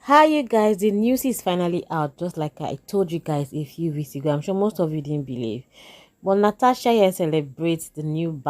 Hi you guys, the news is finally out, just like I told you guys a few weeks ago. I'm sure most of you didn't believe. But Natasha here celebrates the new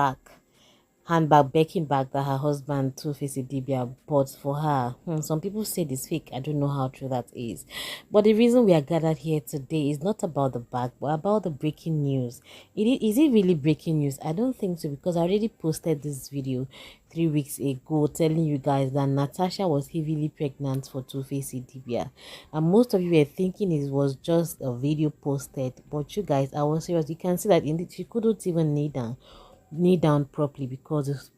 handbag, Birkin bag that her husband Two-Face Idibia bought for her. Some people say it's fake. I don't know how true that is. But the reason we are gathered here today is not about the bag, but about the breaking news. Is it really breaking news? I don't think so, because I already posted this video 3 weeks ago telling you guys that Natasha was heavily pregnant for Two-Face Idibia. And most of you were thinking it was just a video posted. But you guys, I was serious. You can see that indeed she couldn't even knee down properly because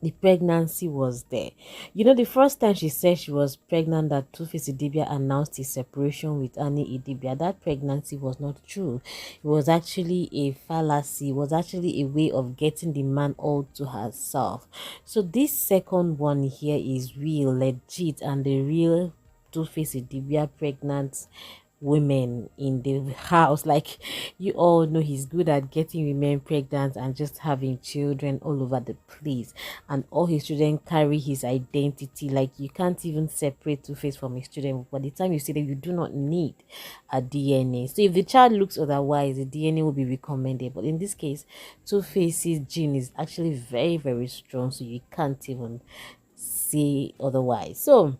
the pregnancy was there. You know, the first time she said she was pregnant, that Two-Face Idibia announced his separation with Annie Idibia, that pregnancy was not true. It was actually a fallacy. It was actually a way of getting the man all to herself. So this second one here is real, legit, and the real Two-Face Idibia pregnant women in the house. Like, you all know he's good at getting women pregnant and just having children all over the place, and all his children carry his identity. Like, you can't even separate Two-Face from his children. By the time you see them, you do not need a DNA. So if the child looks otherwise, the DNA will be recommended. But in this case, Two-Face's gene is actually very, very strong, so you can't even say otherwise. So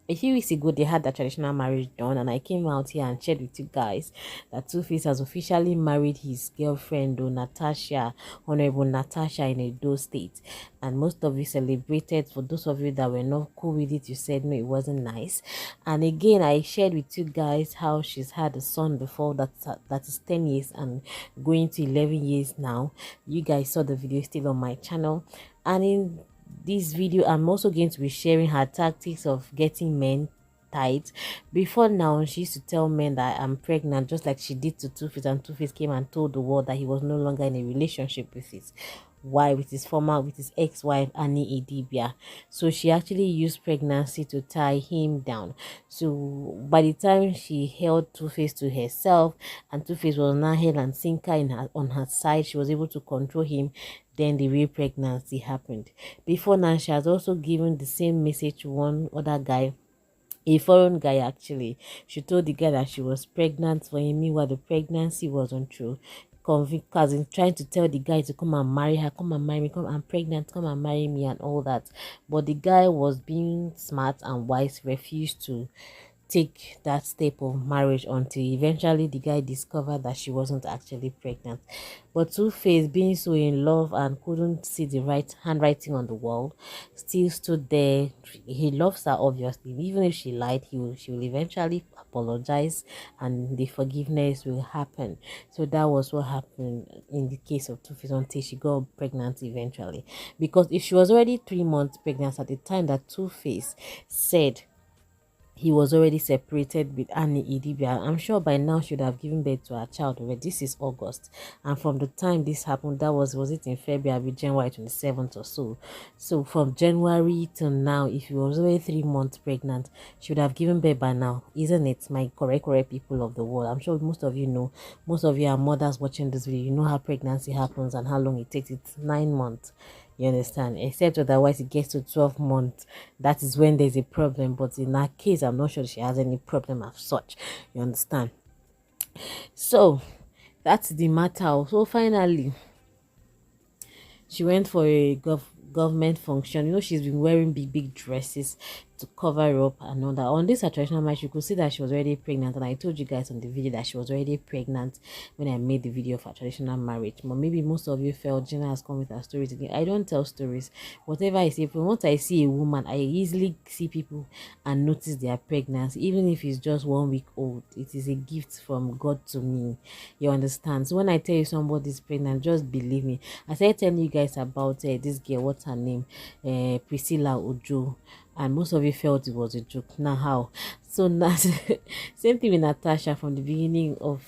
a few weeks ago, they had the traditional marriage done, and I came out here and shared with you guys that Two-Face has officially married his girlfriend, Natasha, Honorable Natasha, in Edo State. And most of you celebrated. For those of you that were not cool with it, you said no, it wasn't nice. And again, I shared with you guys how she's had a son before that is 10 years and going to 11 years now. You guys saw the video still on my channel. And in this video, I'm also going to be sharing her tactics of getting men tight. Before now, she used to tell men that I'm pregnant, just like she did to Two-Face, and Two-Face came and told the world that he was no longer in a relationship with his ex-wife Annie Idibia. So she actually used pregnancy to tie him down. So by the time she held Two-Face to herself, and Two-Face was now held and sinker on her side, she was able to control him. Then the real pregnancy happened. Before now, she has also given the same message to one other guy, a foreign guy actually. She told the guy that she was pregnant for him, meanwhile the pregnancy wasn't true. Cousin trying to tell the guy to come and marry her, come and marry me, come, I'm pregnant, come and marry me, and all that. But the guy was being smart and wise, refused to take that step of marriage until eventually the guy discovered that she wasn't actually pregnant. But Two-Face, being so in love and couldn't see the right handwriting on the wall, still stood there. He loves her, obviously. Even if she lied, she will eventually apologize, and the forgiveness will happen. So that was what happened in the case of Two-Face until she got pregnant eventually. Because if she was already 3 months pregnant at the time that Two-Face said he was already separated with Annie Idibia, I'm sure by now she would have given birth to her child already. This is August, and from the time this happened, that was it in February, January 27th or so. So from January till now, if she was already 3 months pregnant, she would have given birth by now, isn't it? My correct people of the world, I'm sure most of you know. Most of you are mothers watching this video. You know how pregnancy happens and how long it takes. It's 9 months. You understand? Except otherwise it gets to 12 months. That is when there's a problem. But in that case, I'm not sure she has any problem of such. You understand? So that's the matter. So finally, she went for a government function. You know, she's been wearing big dresses to cover up and all that. On this her traditional marriage, you could see that she was already pregnant, and I told you guys on the video that she was already pregnant when I made the video of her traditional marriage. But maybe most of you felt Gina has come with her stories again. I don't tell stories. Whatever I see, once I see a woman, I easily see people and notice their pregnancy, even if it's just 1 week old. It is a gift from God to me. You understand? So when I tell you somebody's pregnant, just believe me. I started telling you guys about this girl, what's her name, Priscilla Ojo, and most of you felt it was a joke. Now how? So now same thing with Natasha. From the beginning of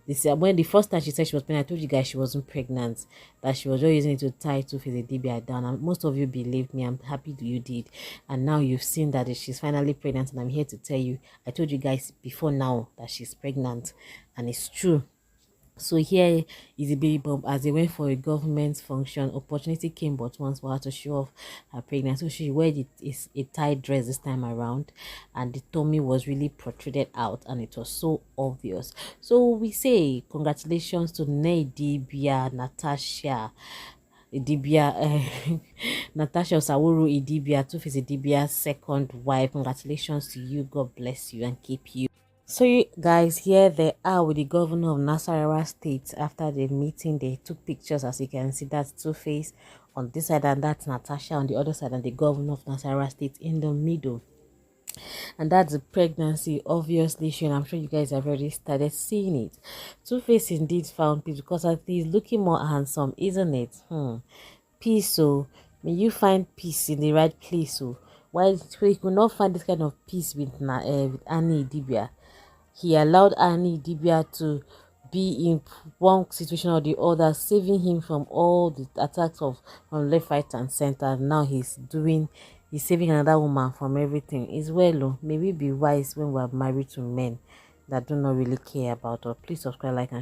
this year, when the first time she said she was pregnant, I told you guys she wasn't pregnant, that she was just using it to tie Two-Face Idibia down, and most of you believed me. I'm happy that you did, and now you've seen that she's finally pregnant, and I'm here to tell you, I told you guys before now that she's pregnant, and it's true. So here is a baby bump as they went for a government function. Opportunity came but once for her to show off her pregnancy. So she wore a tight dress this time around, and the tummy was really protruded out, and it was so obvious. So we say congratulations to Idibia, Natasha Idibia, Natasha Sawuru Idibia, Two-Face Idibia's second wife. Congratulations to you. God bless you and keep you. So you guys, here they are with the governor of Nasarawa State. After the meeting, they took pictures. As you can see, that's Two-Face on this side, and that's Natasha on the other side, and the governor of Nasarawa State in the middle. And that's the pregnancy, obviously showing. I'm sure you guys have already started seeing it. Two-Face indeed found peace because he's looking more handsome, isn't it? Peace, so may you find peace in the right place. So while he could not find this kind of peace with Annie Idibia, he allowed Annie Idibia to be in one situation or the other, saving him from all the attacks of from left, right, and center. Now he's saving another woman from everything. It's well, oh, maybe be wise when we're married to men that do not really care about us. Please subscribe, like, and